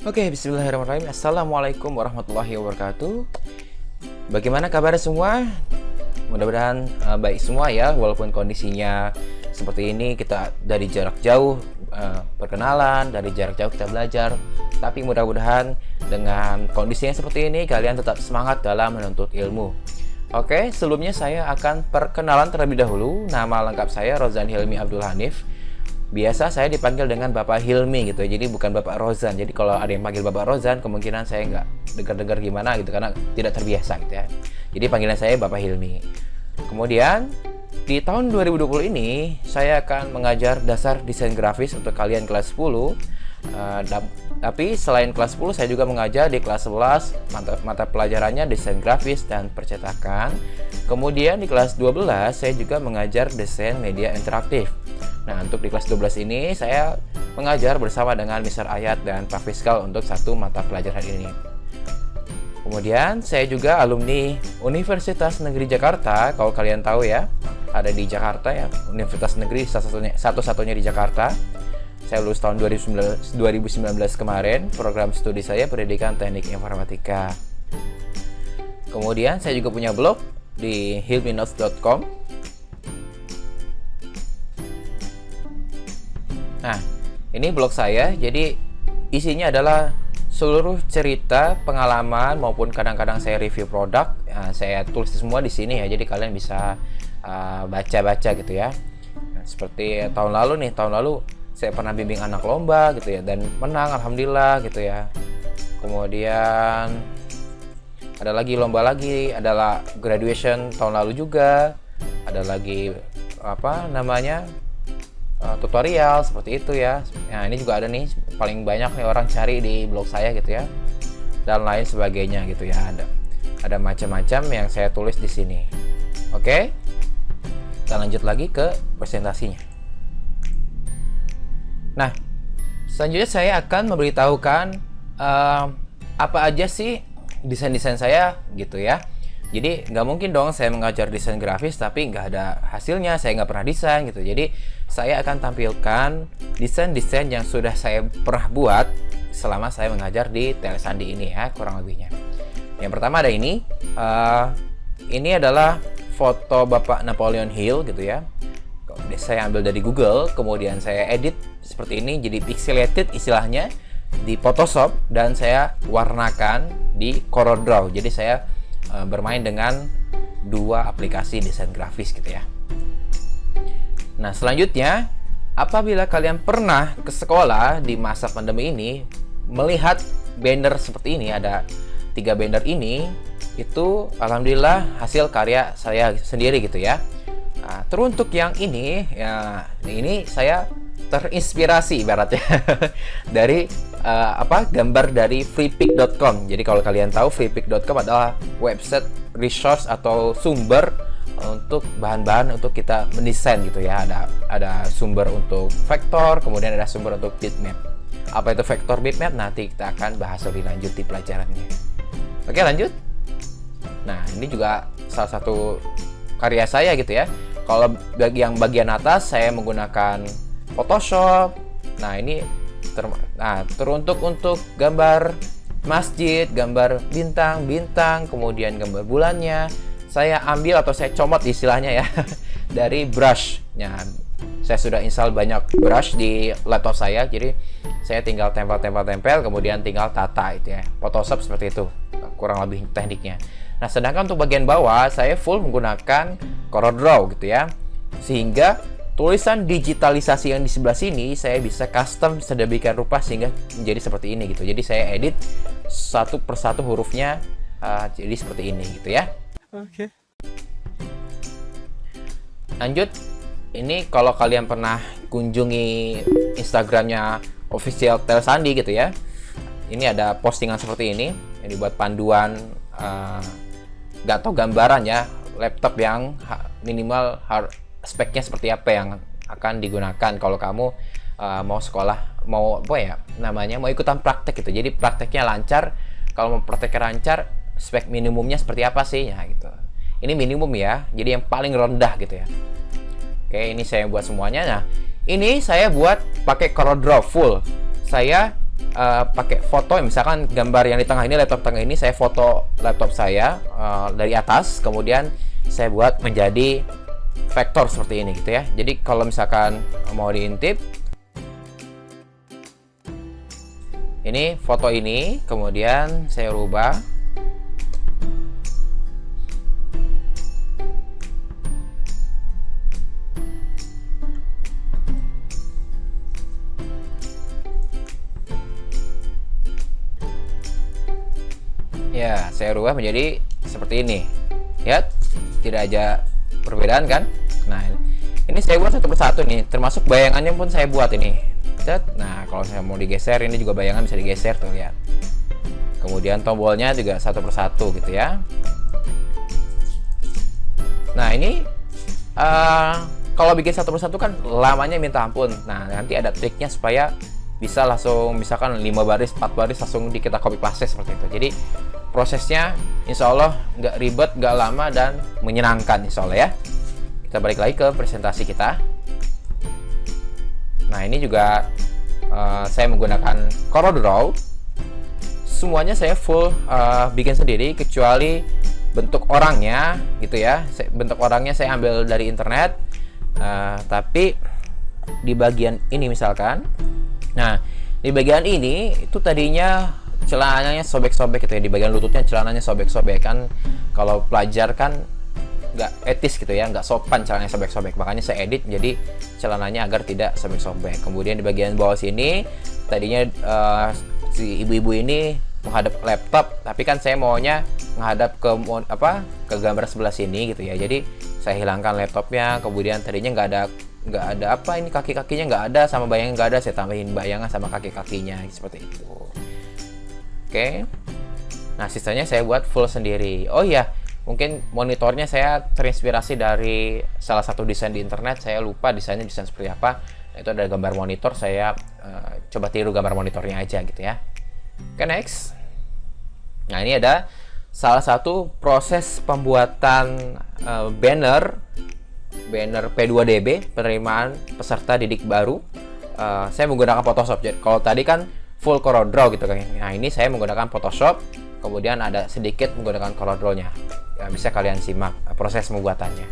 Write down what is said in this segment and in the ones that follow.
Oke, bismillahirrahmanirrahim. Assalamualaikum warahmatullahi wabarakatuh. Bagaimana kabar semua? Mudah-mudahan baik semua ya, walaupun kondisinya seperti ini, kita dari jarak jauh perkenalan, dari jarak jauh kita belajar. Tapi mudah-mudahan dengan kondisinya seperti ini, kalian tetap semangat dalam menuntut ilmu. Oke, sebelumnya saya akan perkenalan terlebih dahulu. Nama lengkap saya Rozan Hilmi Abdul Hanif. Biasa saya dipanggil dengan Bapak Hilmi gitu ya, jadi bukan Bapak Rozan. Jadi kalau ada yang panggil Bapak Rozan, kemungkinan saya nggak dengar-dengar gimana gitu, karena tidak terbiasa gitu ya. Jadi panggilan saya Bapak Hilmi. Kemudian di tahun 2020 ini saya akan mengajar dasar desain grafis untuk kalian kelas 10. Tapi selain kelas 10 saya juga mengajar di kelas 11 mata pelajarannya desain grafis dan percetakan. Kemudian di kelas 12 saya juga mengajar desain media interaktif. Nah, untuk di kelas 12 ini saya mengajar bersama dengan Mr. Ayat dan Pak Fiskal untuk satu mata pelajaran ini. Kemudian saya juga alumni Universitas Negeri Jakarta. Kalau kalian tahu ya, ada di Jakarta ya, Universitas Negeri satu-satunya di Jakarta. Saya lulus tahun 2019 kemarin. Program studi saya Pendidikan Teknik Informatika. Kemudian saya juga punya blog di hilminotes.com. Nah, ini blog saya. Jadi isinya adalah seluruh cerita, pengalaman maupun kadang-kadang saya review produk. Saya tulis semua di sini ya. Jadi kalian bisa baca-baca gitu ya. Nah, seperti tahun lalu saya pernah bimbing anak lomba gitu ya, dan menang alhamdulillah gitu ya. Kemudian ada lagi lomba lagi, adalah graduation tahun lalu juga. Ada lagi tutorial seperti itu ya. Nah, ini juga ada nih, paling banyak nih orang cari di blog saya gitu ya, dan lain sebagainya gitu ya. Ada macam-macam yang saya tulis di sini. Oke, kita lanjut lagi ke presentasinya. Nah, selanjutnya saya akan memberitahukan apa aja sih desain-desain saya gitu ya. Jadi nggak mungkin dong saya mengajar desain grafis tapi nggak ada hasilnya, saya nggak pernah desain gitu. Jadi saya akan tampilkan desain-desain yang sudah saya pernah buat selama saya mengajar di Telesandi ini ya, kurang lebihnya. Yang pertama ada ini. Ini adalah foto Bapak Napoleon Hill gitu ya. Saya ambil dari Google, kemudian saya edit seperti ini, jadi pixelated istilahnya di Photoshop, dan saya warnakan di CorelDRAW. Jadi saya bermain dengan dua aplikasi desain grafis gitu ya. Nah, selanjutnya, apabila kalian pernah ke sekolah di masa pandemi ini melihat banner seperti ini, ada 3 banner ini, itu alhamdulillah hasil karya saya sendiri gitu ya. Nah, teruntuk yang ini ya, ini saya terinspirasi ibaratnya dari gambar dari freepik.com. Jadi kalau kalian tahu, freepik.com adalah website resource atau sumber untuk bahan-bahan untuk kita mendesain gitu ya. Ada sumber untuk vektor, kemudian ada sumber untuk bitmap. Apa itu vektor, bitmap? Nanti kita akan bahas lebih lanjut di pelajarannya. Oke, lanjut. Nah, ini juga salah satu karya saya gitu ya. Kalau yang bagian atas saya menggunakan Photoshop. Nah, ini teruntuk untuk gambar masjid, gambar bintang-bintang, kemudian gambar bulannya. Saya ambil atau saya comot istilahnya ya dari brush. Nah, saya sudah install banyak brush di laptop saya. Jadi saya tinggal tempel, kemudian tinggal tata itu ya. Photoshop seperti itu, kurang lebih tekniknya. Nah, sedangkan untuk bagian bawah saya full menggunakan CorelDRAW gitu ya. Sehingga tulisan digitalisasi yang di sebelah sini saya bisa custom sedemikian rupa sehingga menjadi seperti ini gitu. Jadi saya edit satu persatu hurufnya jadi seperti ini gitu ya. Oke. Lanjut. Ini kalau kalian pernah kunjungi Instagramnya official Telesandi gitu ya. Ini ada postingan seperti ini yang dibuat panduan nggak tahu gambaran ya, laptop yang minimal speknya seperti apa yang akan digunakan kalau kamu mau sekolah, mau mau ikutan praktek gitu. Jadi prakteknya lancar. Kalau mau prakteknya lancar, spek minimumnya seperti apa sih ya gitu. Ini minimum ya, jadi yang paling rendah gitu ya. Oke, ini saya buat semuanya. Nah, ini saya buat pakai CorelDRAW full. Saya pakai foto, misalkan gambar yang di tengah ini, laptop tengah ini saya foto laptop saya dari atas, kemudian saya buat menjadi vektor seperti ini gitu ya. Jadi kalau misalkan mau diintip, ini foto ini, kemudian saya rubah. Ya, saya rubah menjadi seperti ini. Lihat, tidak ada perbedaan kan? Nah, ini saya buat satu persatu nih, termasuk bayangannya pun saya buat ini. Nah, kalau saya mau digeser, ini juga bayangan bisa digeser tuh, lihat. Kemudian tombolnya juga satu persatu gitu ya. Nah, ini kalau bikin satu persatu kan lamanya minta ampun. Nah, nanti ada triknya supaya bisa langsung, misalkan 5 baris, 4 baris langsung kita copy paste seperti itu. Jadi prosesnya insya Allah nggak ribet, nggak lama, dan menyenangkan insya Allah ya. Kita balik lagi ke presentasi kita. Nah, ini juga saya menggunakan CorelDRAW. Semuanya saya full bikin sendiri, kecuali bentuk orangnya gitu ya. Bentuk orangnya saya ambil dari internet, tapi di bagian ini misalkan, nah di bagian ini itu tadinya celananya sobek-sobek gitu ya, di bagian lututnya celananya sobek-sobek kan. Kalau pelajar kan nggak etis gitu ya, nggak sopan celananya sobek-sobek, makanya saya edit jadi celananya agar tidak sobek-sobek. Kemudian di bagian bawah sini tadinya si ibu-ibu ini menghadap laptop, tapi kan saya maunya menghadap ke gambar sebelah sini gitu ya. Jadi saya hilangkan laptopnya, kemudian tadinya nggak ada apa ini, kaki-kakinya nggak ada, sama bayangan nggak ada, saya tambahin bayangan sama kaki-kakinya seperti itu. Oke. Nah, sisanya saya buat full sendiri. Oh iya, mungkin monitornya saya terinspirasi dari salah satu desain di internet. Saya lupa desainnya desain seperti apa. Itu ada gambar monitor, saya coba tiru gambar monitornya aja gitu ya. Oke, next. Nah, ini ada salah satu proses pembuatan banner P2DB, penerimaan peserta didik baru. Saya menggunakan Photoshop. Jadi kalau tadi kan full CorelDRAW gitu kan. Nah, ini saya menggunakan Photoshop, kemudian ada sedikit menggunakan CorelDRAW-nya. Ya, bisa kalian simak proses pembuatannya.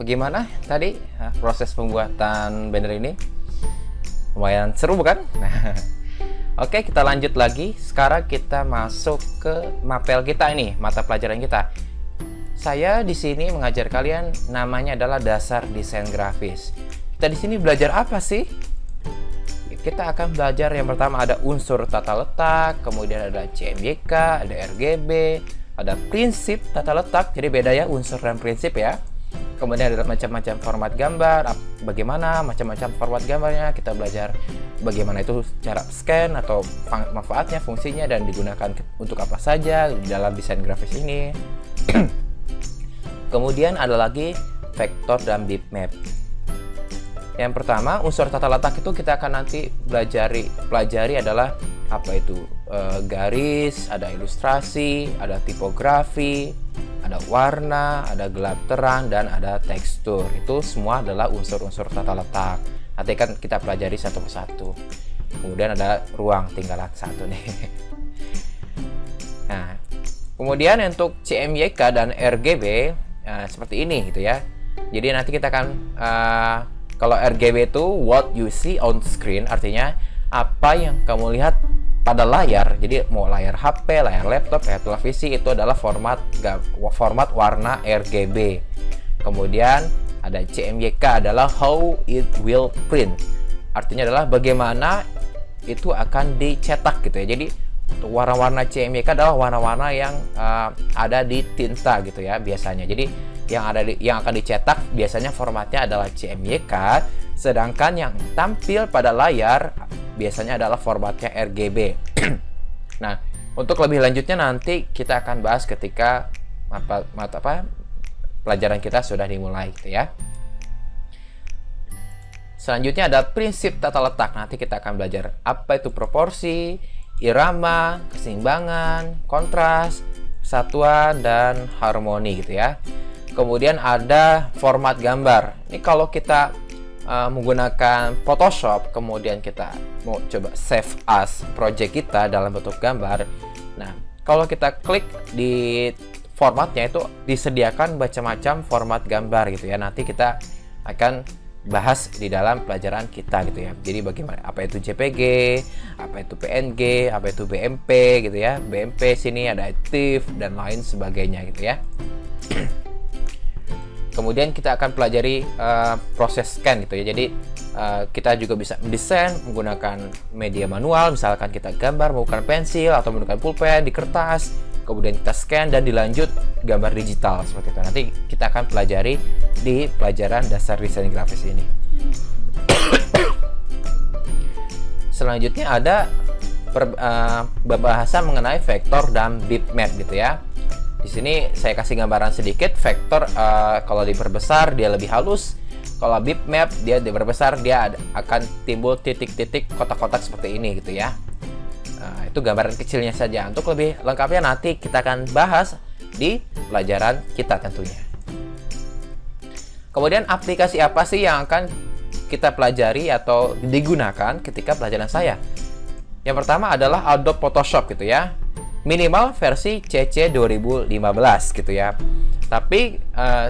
gimana tadi proses pembuatan banner ini? Lumayan seru bukan? Nah, oke, kita lanjut lagi. Sekarang kita masuk ke mapel kita ini, mata pelajaran kita. Saya di sini mengajar kalian namanya adalah dasar desain grafis. Kita di sini belajar apa sih? Kita akan belajar yang pertama ada unsur tata letak, kemudian ada CMYK, ada RGB, ada prinsip tata letak. Jadi beda ya unsur dan prinsip ya. Kemudian ada macam-macam format gambar, bagaimana macam-macam format gambarnya. Kita belajar bagaimana itu cara scan atau manfaatnya, fungsinya, dan digunakan untuk apa saja di dalam desain grafis ini. Kemudian ada lagi vektor dan bitmap. Yang pertama, unsur tata letak itu kita akan nanti pelajari adalah apa itu garis, ada ilustrasi, ada tipografi, ada warna, ada gelap terang, dan ada tekstur. Itu semua adalah unsur-unsur tata letak. Nanti kan kita pelajari satu persatu. Kemudian ada ruang, tinggal satu nih. Nah, kemudian untuk CMYK dan RGB seperti ini gitu ya. Jadi nanti kita akan kalau RGB itu what you see on screen, artinya apa yang kamu lihat pada layar. Jadi mau layar HP, layar laptop, layar televisi, itu adalah format warna RGB. Kemudian ada CMYK adalah how it will print, artinya adalah bagaimana itu akan dicetak gitu ya. Jadi warna-warna CMYK adalah warna-warna yang ada di tinta gitu ya biasanya. Jadi yang akan dicetak biasanya formatnya adalah CMYK, sedangkan yang tampil pada layar biasanya adalah formatnya RGB. Nah, untuk lebih lanjutnya nanti kita akan bahas ketika pelajaran kita sudah dimulai gitu ya. Selanjutnya ada prinsip tata letak. Nanti kita akan belajar apa itu proporsi, irama, keseimbangan, kontras, kesatuan, dan harmoni gitu ya. Kemudian ada format gambar. Ini kalau kita menggunakan Photoshop, kemudian kita mau coba save as project kita dalam bentuk gambar. Nah, kalau kita klik di formatnya itu disediakan macam-macam format gambar gitu ya. Nanti kita akan bahas di dalam pelajaran kita gitu ya. Jadi bagaimana, apa itu JPG, apa itu PNG, apa itu BMP gitu ya. BMP sini ada TIFF dan lain sebagainya gitu ya. Kemudian kita akan pelajari proses scan gitu ya. Jadi kita juga bisa mendesain menggunakan media manual, misalkan kita gambar menggunakan pensil atau menggunakan pulpen di kertas, kemudian kita scan dan dilanjut gambar digital seperti itu. Nanti kita akan pelajari di pelajaran dasar desain grafis ini. Selanjutnya ada pembahasan mengenai vektor dan bitmap gitu ya. Di sini saya kasih gambaran sedikit. Vektor kalau diperbesar dia lebih halus. Kalau bitmap dia diperbesar dia akan timbul titik-titik kotak-kotak seperti ini gitu ya. Itu gambaran kecilnya saja. Untuk lebih lengkapnya nanti kita akan bahas di pelajaran kita tentunya. Kemudian aplikasi apa sih yang akan kita pelajari atau digunakan ketika pelajaran saya? Yang pertama adalah Adobe Photoshop gitu ya. Minimal versi CC 2015 gitu ya. Tapi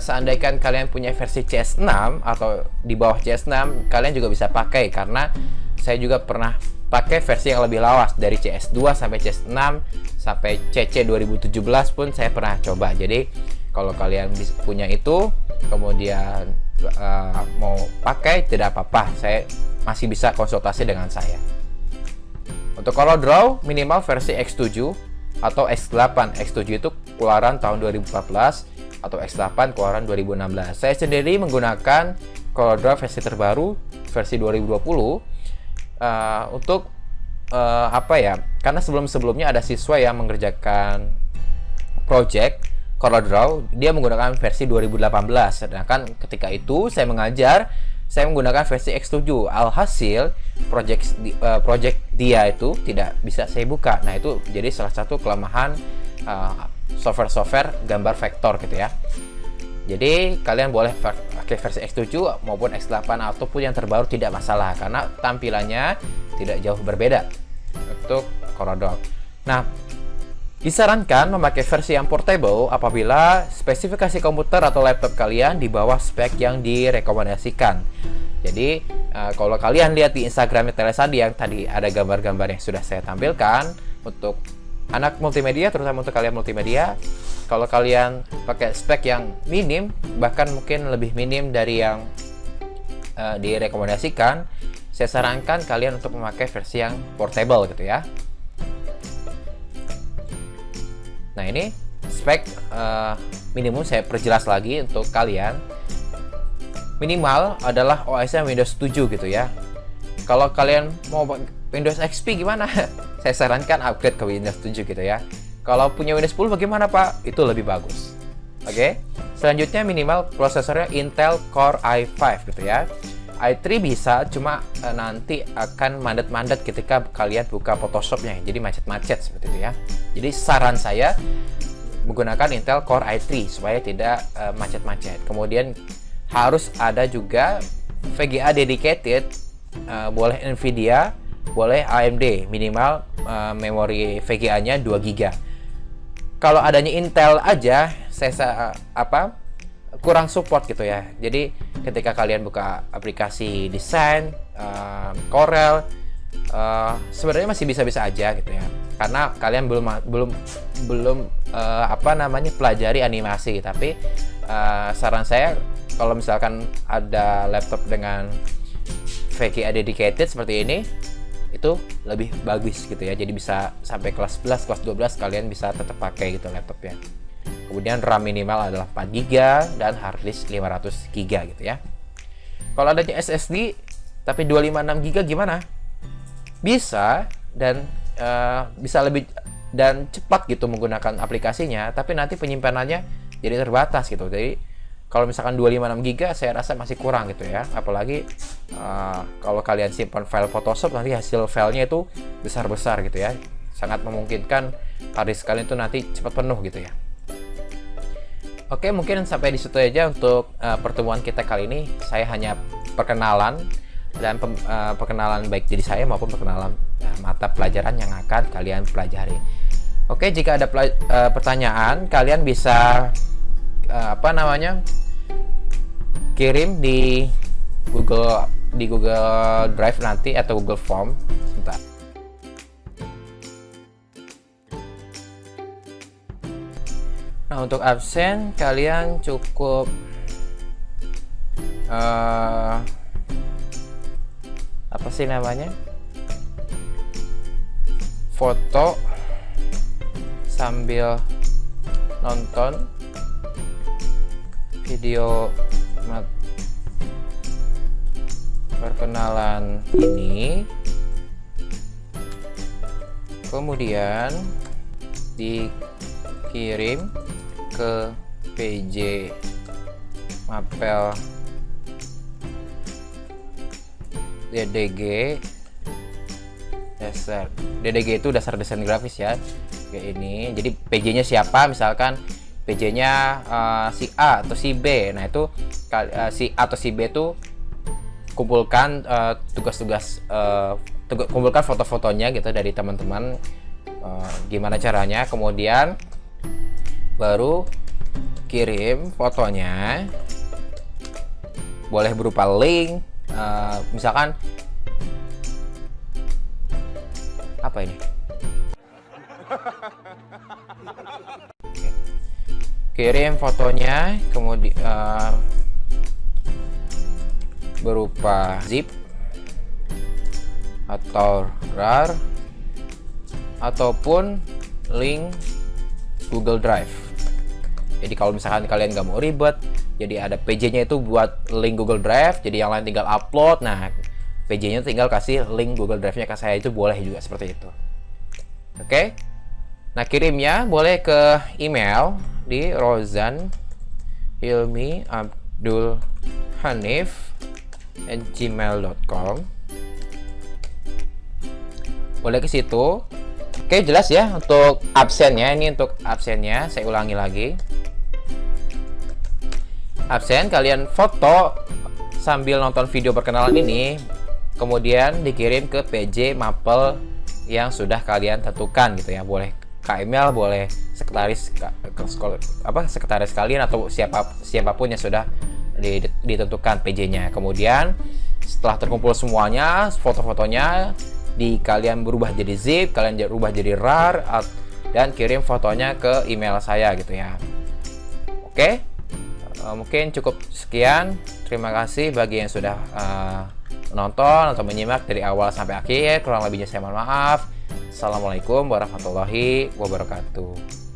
seandainya kalian punya versi CS6 atau di bawah CS6, kalian juga bisa pakai, karena saya juga pernah pakai versi yang lebih lawas dari CS2 sampai CS6 sampai CC 2017 pun saya pernah coba. Jadi kalau kalian punya itu kemudian mau pakai, tidak apa-apa, saya masih bisa konsultasi dengan saya. Untuk CorelDRAW minimal versi X7 atau X8. X7 itu keluaran tahun 2014 atau X8 keluaran 2016. Saya sendiri menggunakan CorelDRAW versi terbaru, versi 2020 untuk apa ya? Karena sebelum-sebelumnya ada siswa yang mengerjakan project CorelDRAW, dia menggunakan versi 2018. Sedangkan ketika itu saya mengajar, saya menggunakan versi X7. Alhasil project dia itu tidak bisa saya buka. Nah, itu jadi salah satu kelemahan software gambar vektor gitu ya. Jadi kalian boleh pakai versi X7 maupun X8 ataupun yang terbaru, tidak masalah, karena tampilannya tidak jauh berbeda untuk CorelDRAW. Nah, Disarankan memakai versi yang portable apabila spesifikasi komputer atau laptop kalian di bawah spek yang direkomendasikan. Jadi, kalau kalian lihat di Instagramnya Telesandi yang tadi ada gambar-gambar yang sudah saya tampilkan untuk anak multimedia, terutama untuk kalian multimedia, kalau kalian pakai spek yang minim, bahkan mungkin lebih minim dari yang direkomendasikan, saya sarankan kalian untuk memakai versi yang portable gitu ya. Nah, ini spek minimum saya perjelas lagi untuk kalian. Minimal adalah OS-nya Windows 7 gitu ya. Kalau kalian mau Windows XP gimana? Saya sarankan upgrade ke Windows 7 gitu ya. Kalau punya Windows 10 bagaimana Pak? Itu lebih bagus. Oke. Selanjutnya minimal prosesornya Intel Core i5 gitu ya. i3 bisa, cuma nanti akan mandet-mandet ketika kalian buka Photoshopnya, jadi macet-macet seperti itu ya. Jadi saran saya menggunakan Intel Core i3 supaya tidak macet-macet. Kemudian harus ada juga VGA dedicated, boleh Nvidia, boleh AMD, minimal memori VGA-nya 2 GB. Kalau adanya Intel aja, saya kurang support gitu ya. Jadi ketika kalian buka aplikasi desain, Corel, sebenarnya masih bisa-bisa aja gitu ya. Karena kalian belum pelajari animasi. Tapi saran saya kalau misalkan ada laptop dengan VGA dedicated seperti ini, itu lebih bagus gitu ya. Jadi bisa sampai kelas 11, kelas 12 kalian bisa tetap pakai gitu laptopnya. Kemudian RAM minimal adalah 4 GB dan hard disk 500 GB gitu ya. Kalau adanya SSD tapi 256 GB gimana? Bisa dan bisa lebih dan cepat gitu menggunakan aplikasinya, tapi nanti penyimpanannya jadi terbatas gitu. Jadi kalau misalkan 256 GB saya rasa masih kurang gitu ya. Apalagi kalau kalian simpan file Photoshop, nanti hasil filenya itu besar-besar gitu ya. Sangat memungkinkan hard disk kalian itu nanti cepat penuh gitu ya. Oke, mungkin sampai di situ aja untuk pertemuan kita kali ini. Saya hanya perkenalan dan perkenalan baik diri saya maupun perkenalan mata pelajaran yang akan kalian pelajari. Oke, jika ada pertanyaan, kalian bisa kirim di Google Drive nanti atau Google Form. Sebentar. Nah, untuk absen kalian cukup foto sambil nonton video perkenalan ini, kemudian dikirim ke PJ Mapel DDG dasar. DDG itu dasar desain grafis ya, kayak ini. Jadi PJ-nya siapa? Misalkan PJ-nya si A atau si B. Nah, itu si A atau si B itu kumpulkan kumpulkan foto-fotonya gitu dari teman-teman. Gimana caranya? Kemudian baru kirim fotonya, boleh berupa link, misalkan apa ini? Kirim fotonya, kemudian berupa zip atau RAR ataupun link Google Drive. Jadi kalau misalkan kalian nggak mau ribet, jadi ada PJ-nya itu buat link Google Drive, jadi yang lain tinggal upload. Nah, PJ-nya tinggal kasih link Google Drive-nya ke saya, itu boleh juga seperti itu. Oke? Nah, kirimnya boleh ke email di rozan.hilmi.abdulhanif@gmail.com. Boleh ke situ. Oke, jelas ya untuk absennya. Ini untuk absennya, saya ulangi lagi. Absen, kalian foto sambil nonton video perkenalan ini, kemudian dikirim ke PJ Mapel yang sudah kalian tentukan gitu ya. Boleh Kak Emil boleh sekretaris kalian atau siapapun yang sudah ditentukan PJ-nya. Kemudian setelah terkumpul semuanya, foto-fotonya kalian berubah jadi zip, kalian berubah jadi RAR, dan kirim fotonya ke email saya gitu ya. Oke, mungkin cukup sekian. Terima kasih bagi yang sudah menonton atau menyimak dari awal sampai akhir. Kurang lebihnya saya mohon maaf. Assalamualaikum warahmatullahi wabarakatuh.